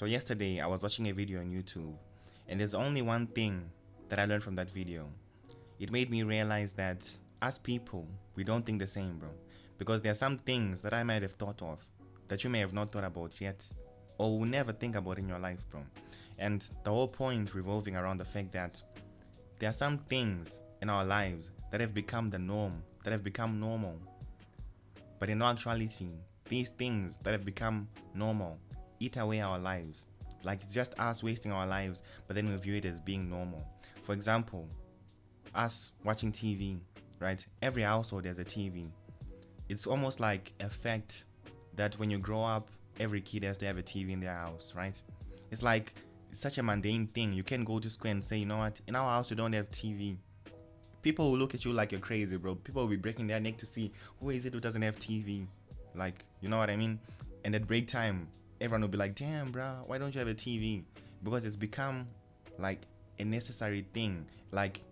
So yesterday I was watching a video on YouTube, and there's only one thing that I learned from that video. It made me realize that as people, we don't think the same, bro. Because there are some things that I might have thought of that you may have not thought about yet, or will never think about in your life, bro. And the whole point revolving around the fact that there are some things in our lives that have become the norm, that have become normal. But in actuality, these things that have become normal eat away our lives. Like it's just us wasting our lives, but then we view it as being normal. For example, us watching TV, right? Every household has a TV. It's almost like a fact that when you grow up, every kid has to have a TV in their house, right? It's like it's such a mundane thing. You can't go to school and say, you know what, in our house we don't have TV. People will look at you like you're crazy, bro. People will be breaking their neck to see who is it who doesn't have TV. Like, you know what I mean? And at break time, everyone will be like, damn, bro, why don't you have a TV? Because it's become like a necessary thing, like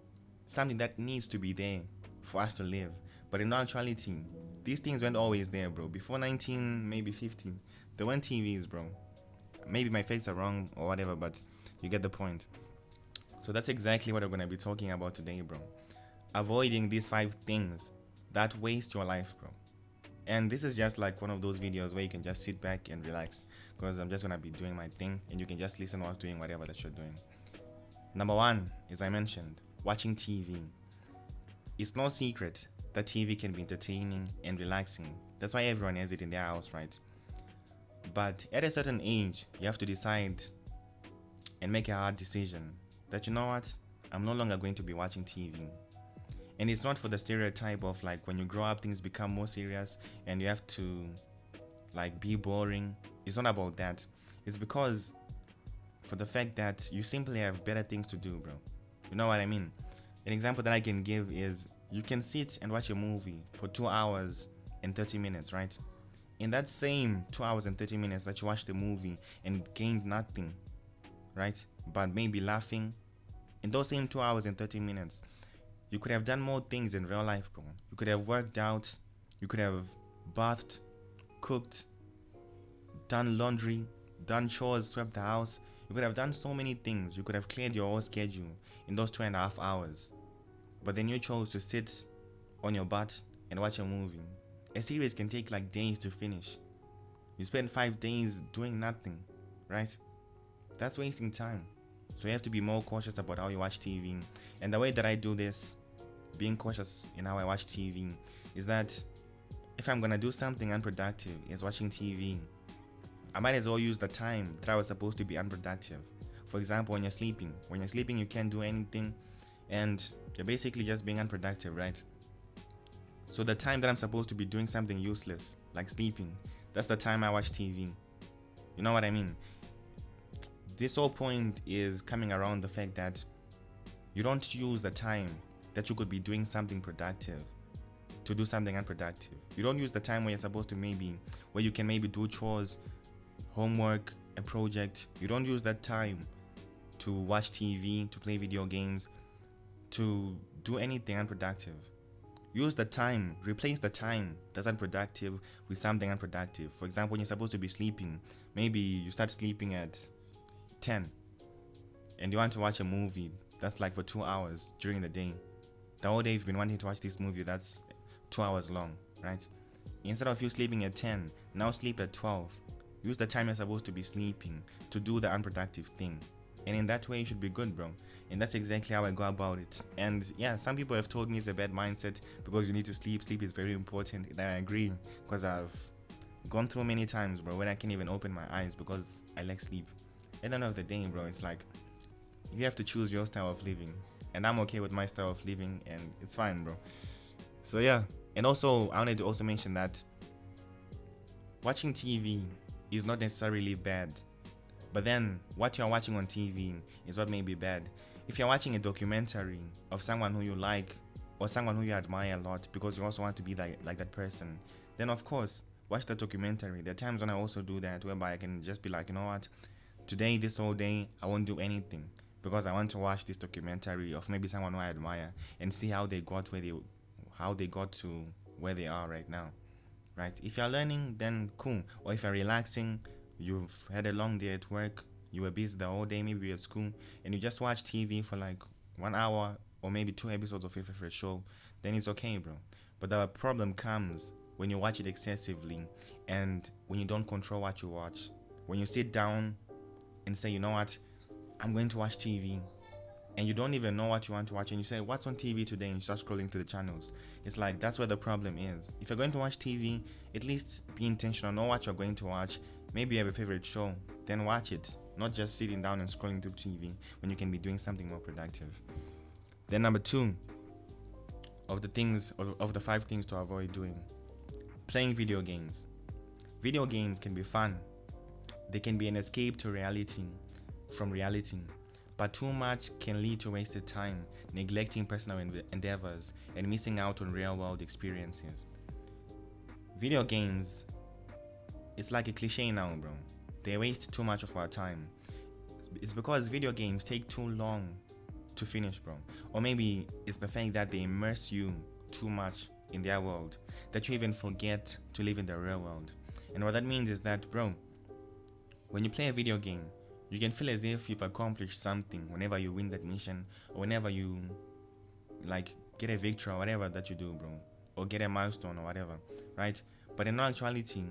something that needs to be there for us to live. But in actuality, these things weren't always there, bro. Before 19, maybe 50, there weren't TVs, bro. Maybe my facts are wrong or whatever, but you get the point. So that's exactly what we're going to be talking about today, bro. Avoiding these 5 things that waste your life, bro. And this is just like one of those videos where you can just sit back and relax, because I'm just going to be doing my thing and you can just listen whilst doing whatever that you're doing. Number 1, as I mentioned, watching TV. It's no secret that TV can be entertaining and relaxing. That's why everyone has it in their house, right? But at a certain age, you have to decide and make a hard decision that, you know what, I'm no longer going to be watching TV. And it's not for the stereotype of like when you grow up things become more serious and you have to like be boring. It's not about that. It's because for the fact that you simply have better things to do, bro. You know what I mean? An example that I can give is you can sit and watch a movie for 2 hours and 30 minutes, right? In that same 2 hours and 30 minutes that you watched the movie and gained nothing, right? But maybe laughing, in those same 2 hours and 30 minutes, you could have done more things in real life, bro. You could have worked out, you could have bathed, cooked, done laundry, done chores, swept the house. You could have done so many things. You could have cleared your whole schedule in those 2.5 hours. But then you chose to sit on your butt and watch a movie. A series can take like days to finish. You spend 5 days doing nothing, right? That's wasting time. So you have to be more cautious about how you watch TV. And the way that I do this, being cautious in how I watch TV, is that if I'm gonna do something unproductive, is watching TV, I might as well use the time that I was supposed to be unproductive. For example, when you're sleeping. When you're sleeping, you can't do anything, and you're basically just being unproductive, right? So the time that I'm supposed to be doing something useless, like sleeping, that's the time I watch TV. You know what I mean? This whole point is coming around the fact that you don't use the time that you could be doing something productive to do something unproductive. You don't use the time where you're supposed to where you can maybe do chores, homework, a project. You don't use that time to watch TV, to play video games, to do anything unproductive. Use the time, replace the time that's unproductive with something unproductive. For example, when you're supposed to be sleeping, maybe you start sleeping at 10 and you want to watch a movie that's like for 2 hours during the day. The whole day you've been wanting to watch this movie that's 2 hours long, right? Instead of you sleeping at 10, now sleep at 12. Use the time you're supposed to be sleeping to do the unproductive thing. And in that way you should be good, bro. And that's exactly how I go about it. And yeah, some people have told me it's a bad mindset because you need to sleep. Sleep is very important, and I agree, because I've gone through many times, bro, when I can't even open my eyes because I lack sleep. At the end of the day, bro, it's like you have to choose your style of living, and I'm okay with my style of living, and it's fine, bro. So yeah, and also I wanted to also mention that watching TV is not necessarily bad, but then what you're watching on TV is what may be bad. If you're watching a documentary of someone who you like or someone who you admire a lot because you also want to be like that person, then of course watch the documentary. There are times when I also do that, whereby I can just be like, you know what, today, this whole day, I won't do anything because I want to watch this documentary of maybe someone who I admire and see how they got to where they are right now, right? If you're learning, then cool. Or if you're relaxing, you've had a long day at work, you were busy the whole day, maybe you're at school, and you just watch TV for like 1 hour or maybe 2 episodes of your favorite show, then it's okay, bro. But the problem comes when you watch it excessively and when you don't control what you watch. When you sit down and say, you know what, I'm going to watch TV, and you don't even know what you want to watch, and you say, what's on TV today, and you start scrolling through the channels. It's like, that's where the problem is. If you're going to watch TV, at least be intentional, know what you're going to watch. Maybe you have a favorite show, then watch it, not just sitting down and scrolling through TV when you can be doing something more productive. Then number 2 of the 5 things to avoid doing: playing video games. Video games can be fun. They can be an escape to reality, but too much can lead to wasted time, neglecting personal endeavors, and missing out on real-world experiences. Video games, it's like a cliche now, bro. They waste too much of our time. It's because video games take too long to finish, bro. Or maybe it's the fact that they immerse you too much in their world that you even forget to live in the real world. And what that means is that, bro, when you play a video game, you can feel as if you've accomplished something whenever you win that mission, or whenever you like get a victory or whatever that you do, bro, or get a milestone or whatever, right? But in actuality,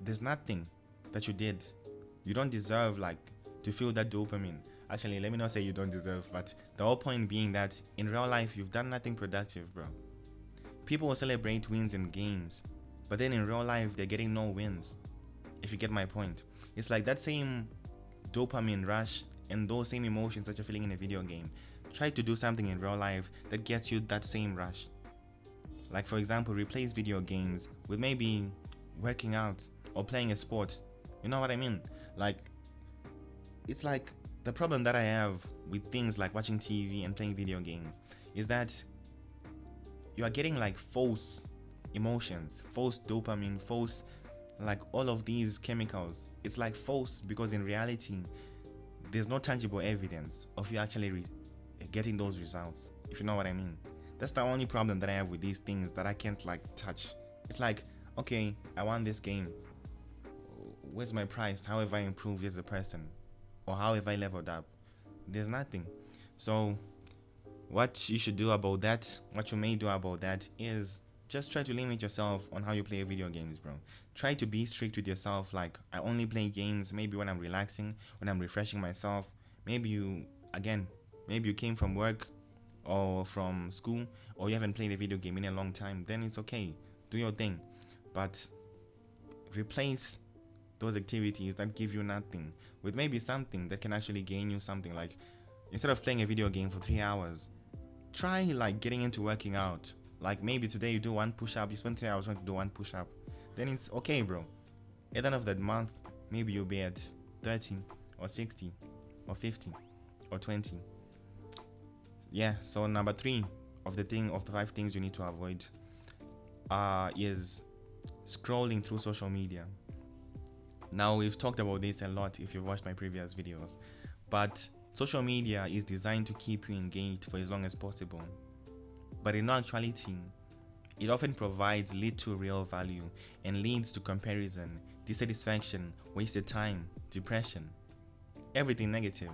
there's nothing that you did. You don't deserve like to feel that dopamine. Actually, let me not say you don't deserve, but the whole point being that in real life you've done nothing productive, bro. People will celebrate wins in games, but then in real life they're getting no wins. If you get my point, it's like that same dopamine rush and those same emotions that you're feeling in a video game. Try to do something in real life that gets you that same rush. Like, for example, replace video games with maybe working out or playing a sport. You know what I mean? Like, it's like the problem that I have with things like watching TV and playing video games is that you are getting like false emotions, false dopamine, false, like all of these chemicals. It's like false because in reality there's no tangible evidence of you actually getting those results, if you know what I mean. That's the only problem that I have with these things that I can't like touch. It's like, okay, I won this game, where's my prize? How have I improved as a person, or how have I leveled up? There's nothing. So what you should do about that, what you may do about that, is just try to limit yourself on how you play video games, bro. Try to be strict with yourself. Like, I only play games maybe when I'm relaxing, when I'm refreshing myself. Maybe you came from work or from school, or you haven't played a video game in a long time. Then it's okay, do your thing, but replace those activities that give you nothing with maybe something that can actually gain you something. Like, instead of playing a video game for 3 hours, try like getting into working out. Like, maybe today you do 1 push-up, you spend 3 hours trying to do 1 push-up, then it's okay, bro. At the end of that month, maybe you'll be at 30 or 60 or 50 or 20. Yeah, so number 3 of the 5 things you need to avoid is scrolling through social media. Now, we've talked about this a lot if you've watched my previous videos, but social media is designed to keep you engaged for as long as possible. But in actuality, it often provides little real value and leads to comparison, dissatisfaction, wasted time, depression, everything negative.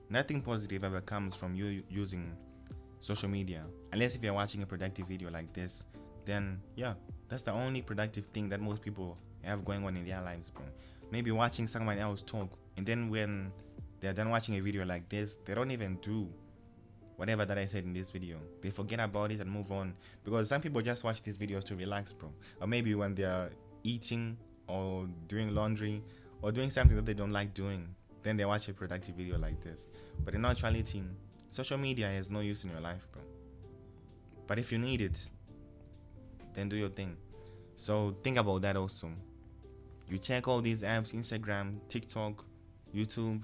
Nothing positive ever comes from you using social media, unless if you're watching a productive video like this. Then yeah, that's the only productive thing that most people have going on in their lives, bro. Maybe watching someone else talk, and then when they're done watching a video like this, they don't even do whatever that I said in this video. They forget about it and move on, because some people just watch these videos to relax, bro. Or maybe when they're eating or doing laundry or doing something that they don't like doing, then they watch a productive video like this. But in actuality, social media has no use in your life, bro. But if you need it, then do your thing. So think about that also. You check all these apps: Instagram, TikTok, YouTube.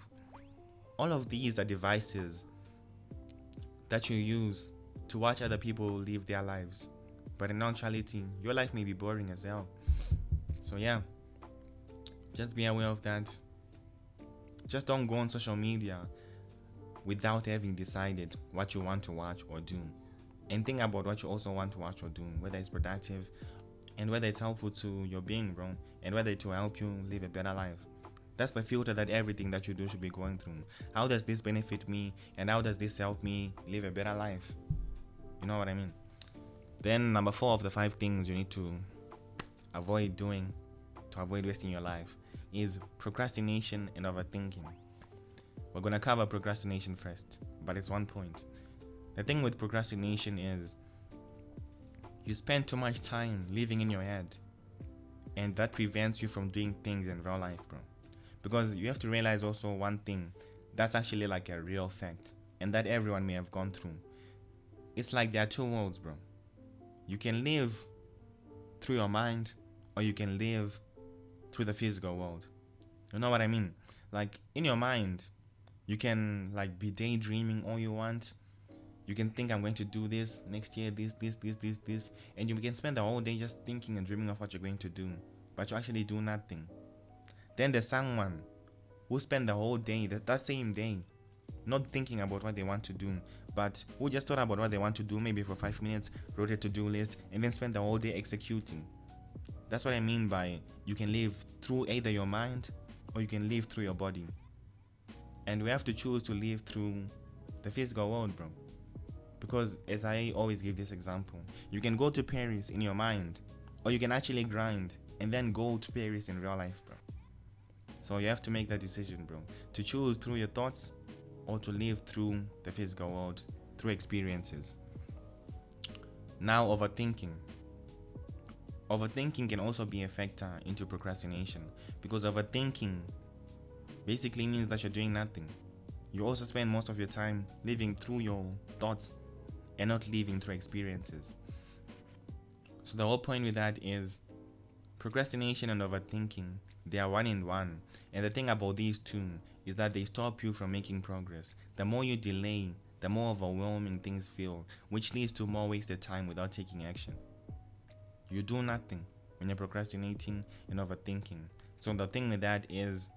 All of these are devices that you use to watch other people live their lives. But in actuality, your life may be boring as hell. So yeah, just be aware of that. Just don't go on social media without having decided what you want to watch or do. And think about what you also want to watch or do, whether it's productive, and whether it's helpful to your being, bro, and whether it will help you live a better life. That's the filter that everything that you do should be going through. How does this benefit me, and how does this help me live a better life? You know what I mean? Then number 4 of the 5 things you need to avoid doing to avoid wasting your life is procrastination and overthinking. We're going to cover procrastination first, but it's one point. The thing with procrastination is you spend too much time living in your head, and that prevents you from doing things in real life, bro. Because you have to realize also one thing that's actually like a real fact, and that everyone may have gone through. It's like there are two worlds, bro. You can live through your mind, or you can live through the physical world. You know what I mean? Like in your mind, you can like be daydreaming all you want. You can think, I'm going to do this next year, this, and you can spend the whole day just thinking and dreaming of what you're going to do, but you actually do nothing. Then there's someone who spend the whole day, that same day, not thinking about what they want to do, but who just thought about what they want to do maybe for 5 minutes, wrote a to-do list, and then spend the whole day executing. That's what I mean by you can live through either your mind or you can live through your body. And we have to choose to live through the physical world, bro. Because as I always give this example, you can go to Paris in your mind, or you can actually grind and then go to Paris in real life, bro. So you have to make that decision, bro, to choose through your thoughts or to live through the physical world, through experiences. Now, overthinking. Overthinking can also be a factor into procrastination, because overthinking basically means that you're doing nothing. You also spend most of your time living through your thoughts and not living through experiences. So the whole point with that is procrastination and overthinking, they are one in one. And the thing about these two is that they stop you from making progress. The more you delay, the more overwhelming things feel, which leads to more wasted time without taking action. You do nothing when you're procrastinating and overthinking. So the thing with that is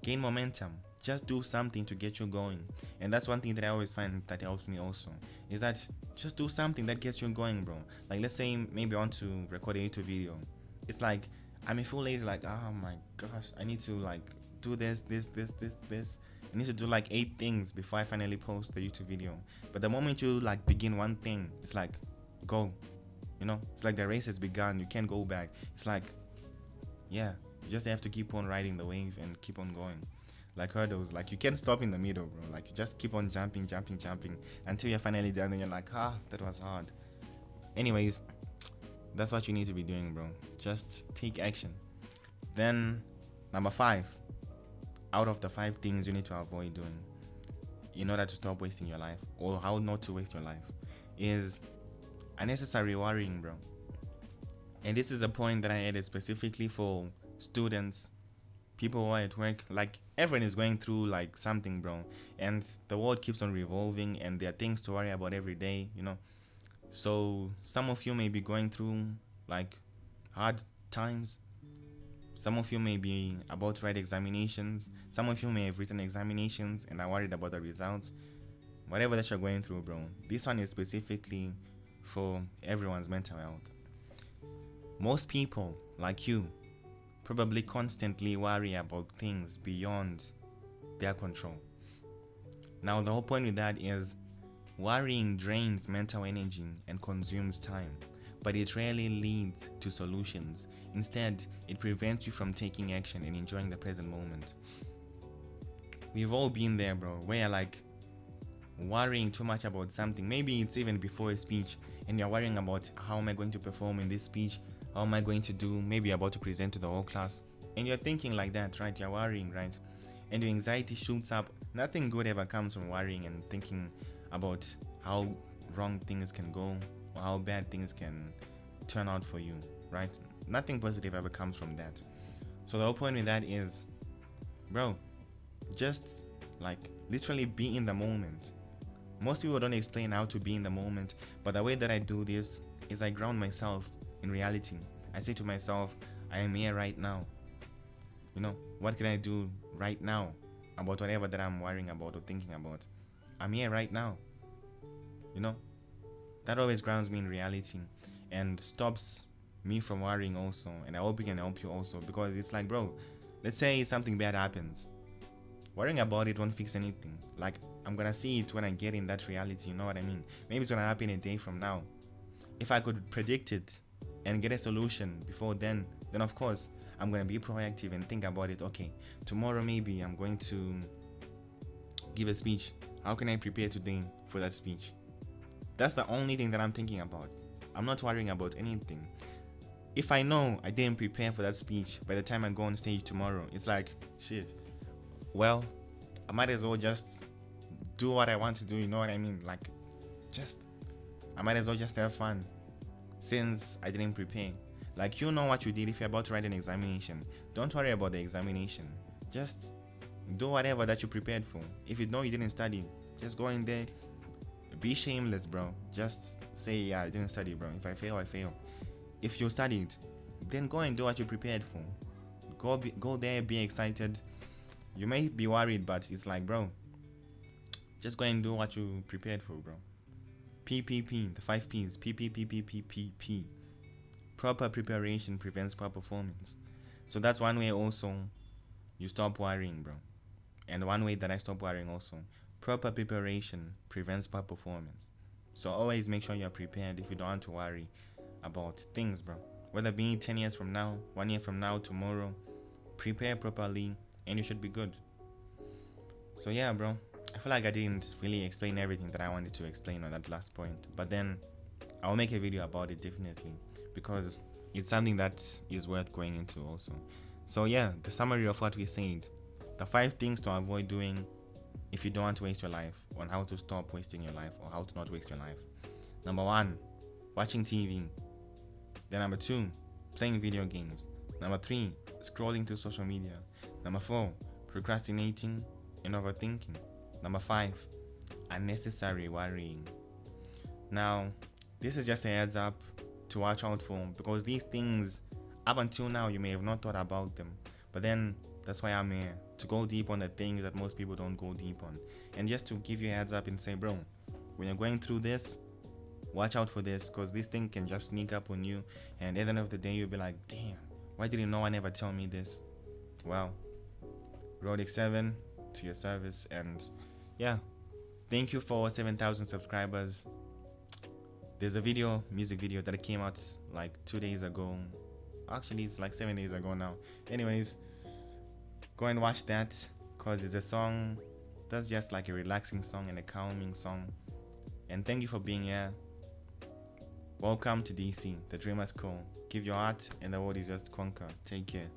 gain momentum. Just do something to get you going. And that's one thing that I always find that helps me also, is that just do something that gets you going, bro. Like let's say maybe I want to record a YouTube video. It's like I'm a full lazy, like, oh my gosh, I need to like do this. I need to do like 8 things before I finally post the YouTube video. But the moment you like begin one thing, it's like go. You know, it's like the race has begun. You can't go back. It's like, yeah, you just have to keep on riding the wave and keep on going. Like hurdles, like you can't stop in the middle, bro. Like you just keep on jumping until you're finally done and you're like, that was hard. Anyways, that's what you need to be doing, bro. Just take action. Then number 5, out of the 5 things you need to avoid doing in order to stop wasting your life, or how not to waste your life, is unnecessary worrying, bro. And this is a point that I added specifically for students, people who are at work. Like everyone is going through like something, bro, and the world keeps on revolving and there are things to worry about every day, you know. So some of you may be going through like hard times. Some of you may be about to write examinations. Some of you may have written examinations and are worried about the results. Whatever that you're going through, bro, this one is specifically for everyone's mental health. Most people, like you, probably constantly worry about things beyond their control. Now, the whole point with that is worrying drains mental energy and consumes time, but it rarely leads to solutions. Instead, it prevents you from taking action and enjoying the present moment. We've all been there, bro, where like worrying too much about something. Maybe it's even before a speech and you're worrying about how am I going to perform in this speech? How am I going to do? Maybe you're about to present to the whole class. And you're thinking like that, right? You're worrying, right? And your anxiety shoots up. Nothing good ever comes from worrying and thinking about how wrong things can go or how bad things can turn out for you, right? Nothing positive ever comes from that. So the whole point with that is, bro, just like literally be in the moment. Most people don't explain how to be in the moment, but the way that I do this is I ground myself in reality. I say to myself, I am here right now. You know, what can I do right now about whatever that I'm worrying about or thinking about? I'm here right now. You know, that always grounds me in reality and stops me from worrying also, and I hope it can help you also, because it's like, bro, let's say something bad happens. Worrying about it won't fix anything. Like, I'm gonna see it when I get in that reality, you know what I mean? Maybe it's gonna happen a day from now. If I could predict it and get a solution before then of course I'm gonna be proactive and think about it. Okay, tomorrow maybe I'm going to give a speech. How can I prepare today for that speech? That's the only thing that I'm thinking about. I'm not worrying about anything. If I know I didn't prepare for that speech by the time I go on stage tomorrow, it's like, shit, well, I might as well just do what I want to do, you know what I mean? Like, I might as well just have fun since I didn't prepare. Like, you know what you did if you're about to write an examination. Don't worry about the examination. Just do whatever that you prepared for. If you know you didn't study, just go in there. Be shameless, bro. Just say, yeah, I didn't study, bro. If I fail, I fail. If you studied, then go and do what you prepared for. Go there, be excited. You may be worried, but it's like, bro, just go and do what you prepared for, bro. PPP, the 5 P's. PPPPPPP. Proper preparation prevents poor performance. So that's one way also you stop worrying, bro. And one way that I stop worrying also. Proper preparation prevents poor performance. So always make sure you're prepared if you don't want to worry about things, bro. Whether being 10 years from now, 1 year from now, tomorrow, prepare properly and you should be good. So yeah, bro, I feel like I didn't really explain everything that I wanted to explain on that last point, but then I'll make a video about it definitely, because it's something that is worth going into also. So yeah, the summary of what we said, the 5 things to avoid doing if you don't want to waste your life, on how to stop wasting your life or how to not waste your life. Number 1, watching TV. Then number 2, playing video games. Number 3, scrolling through social media. Number 4, procrastinating and overthinking. Number 5, unnecessary worrying. Now, this is just a heads up to watch out for, because these things, up until now, you may have not thought about them. But then, that's why I'm here, to go deep on the things that most people don't go deep on. And just to give you a heads up and say, bro, when you're going through this, watch out for this, because this thing can just sneak up on you. And at the end of the day, you'll be like, damn, why didn't no one ever tell me this? Well, RODEX to your service. And yeah, thank you for 7,000 subscribers. There's a music video that came out like 2 days ago. Actually, it's like 7 days ago now. Anyways, go and watch that, because it's a song that's just like a relaxing song and a calming song. And thank you for being here. Welcome to DC, the dreamers call. Give your heart and the world is just conquer. Take care.